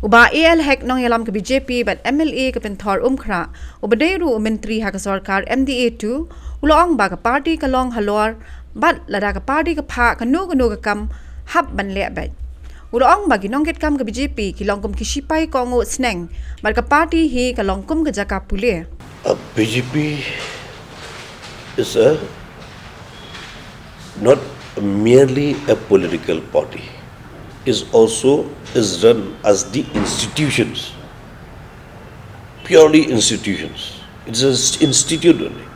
Uba AL hek nong yalam ke BJP but MLA ke penthor umkhra ubadeiru menteri ha ke sarkar MDA2 ulong ba ke party ke long halor bat lada ke party ke pha kanu ke kam hab ban le ba ulong ba gi nong ket kam ke BJP ki long kum ki shipai kohnguh sneng bat ke party hi ke long kum ke jaka pule BJP is not merely a political party, is run as the institutions, purely institutions. It's an institute only.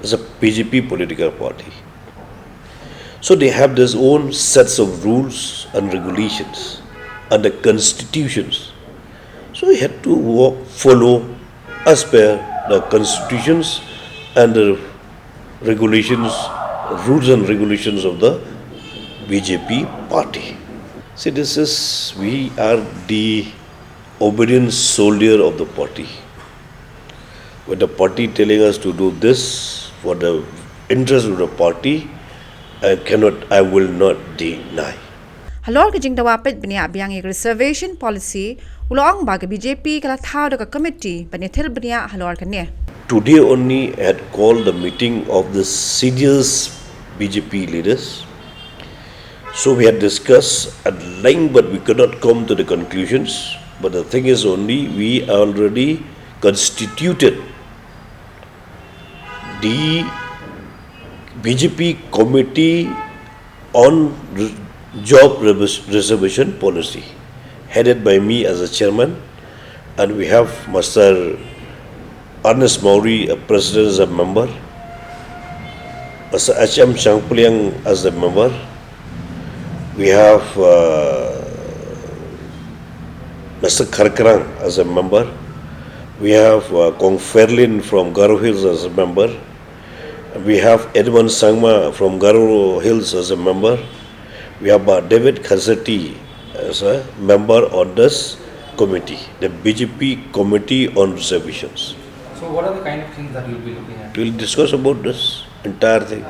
It's a BJP political party. So they have their own sets of rules and regulations and the constitutions. So we had to follow as per the constitutions and the regulations, rules and regulations of the BJP party. See, we are the obedient soldier of the party. When the party telling us to do this for the interest of the party, I will not deny. Halor ke jing dawapet bnia biang ek reservation policy ulong ba ke BJP kala thau da committee banithil bnia halor ke ne. Today only I had called the meeting of the seniors BJP leaders. So we had discussed at length, but we could not come to the conclusions. But the thing is only, we already constituted the BJP committee on job reservation policy, headed by me as a chairman, and we have Mr. Ernest Mauri, a president, as a member, Mr. H.M. Changpuliang as a member. We have Mr. Kharkarang as a member. We have Kong Ferlin from Garo Hills as a member. We have Edmund Sangma from Garo Hills as a member. We have David Khazati as a member on this committee, the BJP Committee on Reservations. So what are the kind of things that you'll be looking at? We'll discuss about this entire thing.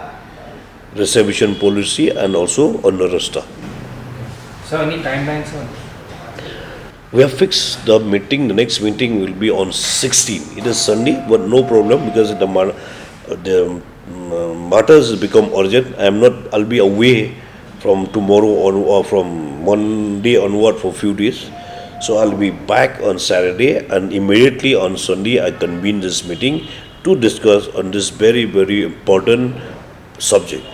Reservation policy and also on the roster. So any timelines on? We have fixed the meeting. The next meeting will be on 16. It is Sunday, but no problem because the matters has become urgent. I'll be away from tomorrow on or from Monday onward for a few days. So I'll be back on Saturday, and immediately on Sunday I convene this meeting to discuss on this very, very important subject.